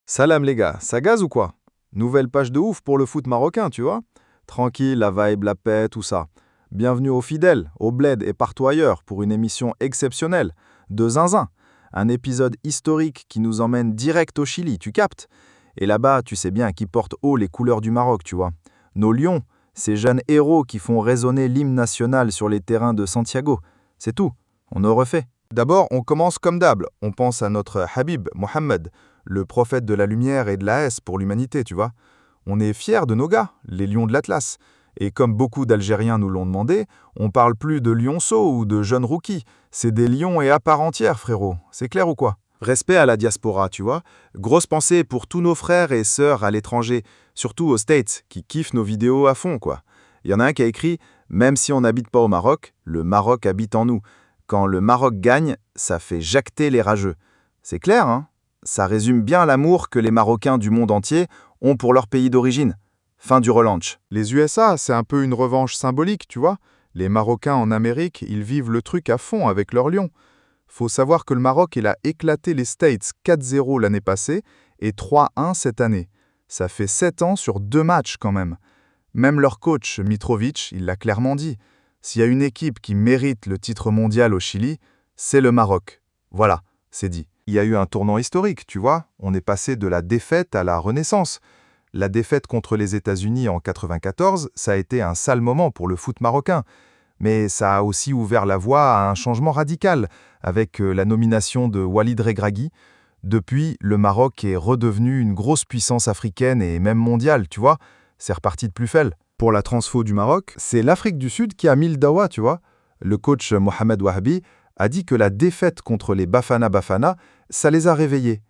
Salam les gars, ça gaze ou quoi? Nouvelle page de ouf pour le foot marocain, tu vois? Tranquille, la vibe, la paix, tout ça. Bienvenue aux fidèles, au bled et partout ailleurs pour une émission exceptionnelle de Zinzin. Un épisode historique qui nous emmène direct au Chili, tu captes? Et là-bas, tu sais bien qui porte haut les couleurs du Maroc, tu vois. Nos lions, ces jeunes héros qui font résonner l'hymne national sur les terrains de Santiago. C'est tout, on en refait. D'abord, on commence comme d'hab. On pense à notre Habib, Mohamed, le prophète de la lumière et de la haisse pour l'humanité, tu vois. On est fiers de nos gars, les lions de l'Atlas. Et comme beaucoup d'Algériens nous l'ont demandé, on parle plus de lionceaux ou de jeunes rookies. C'est des lions et à part entière, frérot. C'est clair ou quoi? Respect à la diaspora, tu vois. Grosse pensée pour tous nos frères et sœurs à l'étranger, surtout aux States, qui kiffent nos vidéos à fond, quoi. Il y en a un qui a écrit « Même si on n'habite pas au Maroc, le Maroc habite en nous. Quand le Maroc gagne, ça fait jacter les rageux. » C'est clair, hein? Ça résume bien l'amour que les Marocains du monde entier ont pour leur pays d'origine. Fin du relanche. Les USA, c'est un peu une revanche symbolique, tu vois. Les Marocains en Amérique, ils vivent le truc à fond avec leur lion. Faut savoir que le Maroc, il a éclaté les States 4-0 l'année passée et 3-1 cette année. Ça fait 7 ans sur 2 matchs quand même. Même leur coach, Mitrovic, il l'a clairement dit. S'il y a une équipe qui mérite le titre mondial au Chili, c'est le Maroc. Voilà, c'est dit. Il y a eu un tournant historique, tu vois. On est passé de la défaite à la renaissance. La défaite contre les États-Unis en 94, ça a été un sale moment pour le foot marocain. Mais ça a aussi ouvert la voie à un changement radical, avec la nomination de Walid Regragui. Depuis, le Maroc est redevenu une grosse puissance africaine et même mondiale, tu vois. C'est reparti de plus belle. Pour la transfo du Maroc, c'est l'Afrique du Sud qui a mis le dawa, tu vois. Le coach Mohamed Wahabi a dit que la défaite contre les Bafana Bafana, ça les a réveillés.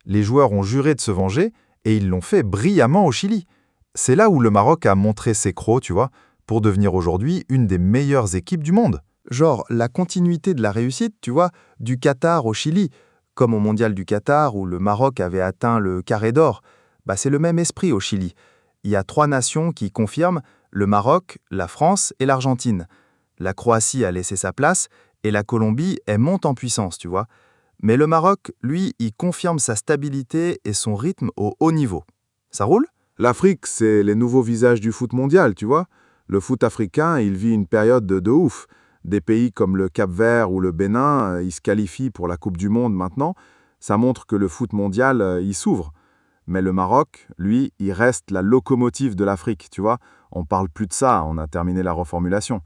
Les joueurs ont juré de se venger et ils l'ont fait brillamment au Chili. C'est là où le Maroc a montré ses crocs, tu vois, pour devenir aujourd'hui une des meilleures équipes du monde. Genre la continuité de la réussite, tu vois, du Qatar au Chili, comme au Mondial du Qatar où le Maroc avait atteint le carré d'or. Bah, c'est le même esprit au Chili. Il y a 3 nations qui confirment, le Maroc, la France et l'Argentine. La Croatie a laissé sa place et la Colombie, elle monte en puissance, tu vois. Mais le Maroc, lui, il confirme sa stabilité et son rythme au haut niveau. Ça roule? L'Afrique, c'est les nouveaux visages du foot mondial, tu vois. Le foot africain, il vit une période de ouf. Des pays comme le Cap-Vert ou le Bénin, ils se qualifient pour la Coupe du Monde maintenant. Ça montre que le foot mondial, il s'ouvre. Mais le Maroc, lui, il reste la locomotive de l'Afrique, tu vois. On parle plus de ça, on a terminé la reformulation.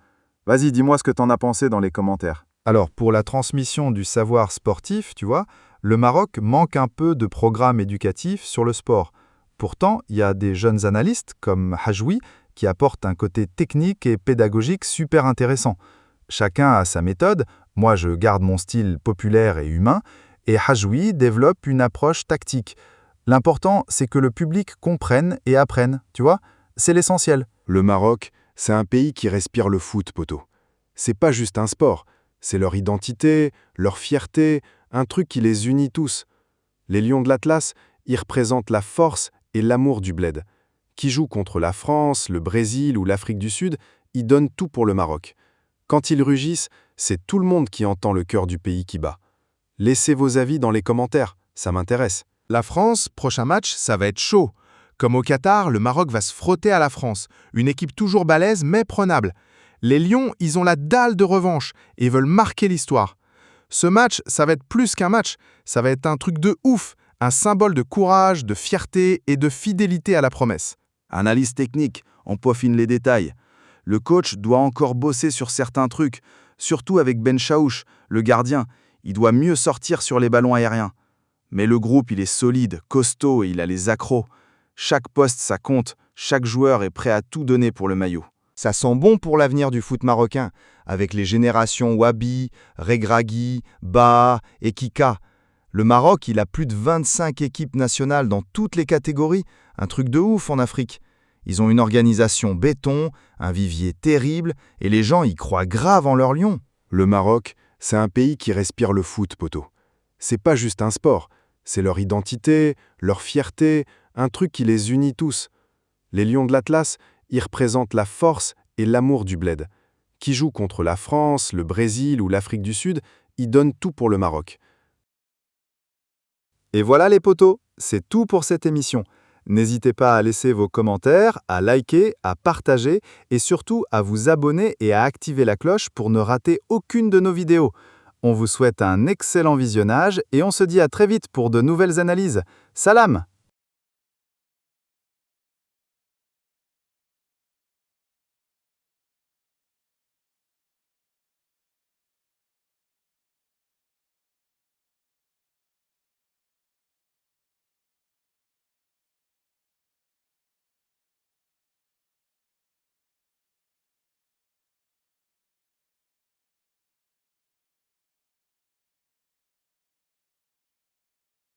Vas-y, dis-moi ce que t'en as pensé dans les commentaires. Alors, pour la transmission du savoir sportif, tu vois, le Maroc manque un peu de programme éducatif sur le sport. Pourtant, il y a des jeunes analystes comme Hajoui qui apportent un côté technique et pédagogique super intéressant. Chacun a sa méthode, moi je garde mon style populaire et humain, et Hajoui développe une approche tactique. L'important, c'est que le public comprenne et apprenne, tu vois, c'est l'essentiel. Le Maroc, c'est un pays qui respire le foot, poto. C'est pas juste un sport, c'est leur identité, leur fierté, un truc qui les unit tous. Les Lions de l'Atlas, ils représentent la force et l'amour du bled. Qui jouent contre la France, le Brésil ou l'Afrique du Sud, ils donnent tout pour le Maroc. Quand ils rugissent, c'est tout le monde qui entend le cœur du pays qui bat. Laissez vos avis dans les commentaires, ça m'intéresse. La France, prochain match, ça va être chaud. Comme au Qatar, le Maroc va se frotter à la France. Une équipe toujours balèze mais prenable. Les Lions, ils ont la dalle de revanche et veulent marquer l'histoire. Ce match, ça va être plus qu'un match, ça va être un truc de ouf, un symbole de courage, de fierté et de fidélité à la promesse. Analyse technique, on peaufine les détails. Le coach doit encore bosser sur certains trucs, surtout avec Ben Chaouch, le gardien. Il doit mieux sortir sur les ballons aériens. Mais le groupe, il est solide, costaud et il a les accros. Chaque poste, ça compte. Chaque joueur est prêt à tout donner pour le maillot. Ça sent bon pour l'avenir du foot marocain, avec les générations Wabi, Regragui, Ba et Kika. Le Maroc, il a plus de 25 équipes nationales dans toutes les catégories, un truc de ouf en Afrique. Ils ont une organisation béton, un vivier terrible, et les gens y croient grave en leur lion. Le Maroc, c'est un pays qui respire le foot, poto. C'est pas juste un sport, c'est leur identité, leur fierté, un truc qui les unit tous. Les Lions de l'Atlas, ils représentent la force et l'amour du bled. Qui jouent contre la France, le Brésil ou l'Afrique du Sud, ils donnent tout pour le Maroc. Et voilà les potos, c'est tout pour cette émission. N'hésitez pas à laisser vos commentaires, à liker, à partager et surtout à vous abonner et à activer la cloche pour ne rater aucune de nos vidéos. On vous souhaite un excellent visionnage et on se dit à très vite pour de nouvelles analyses. Salam!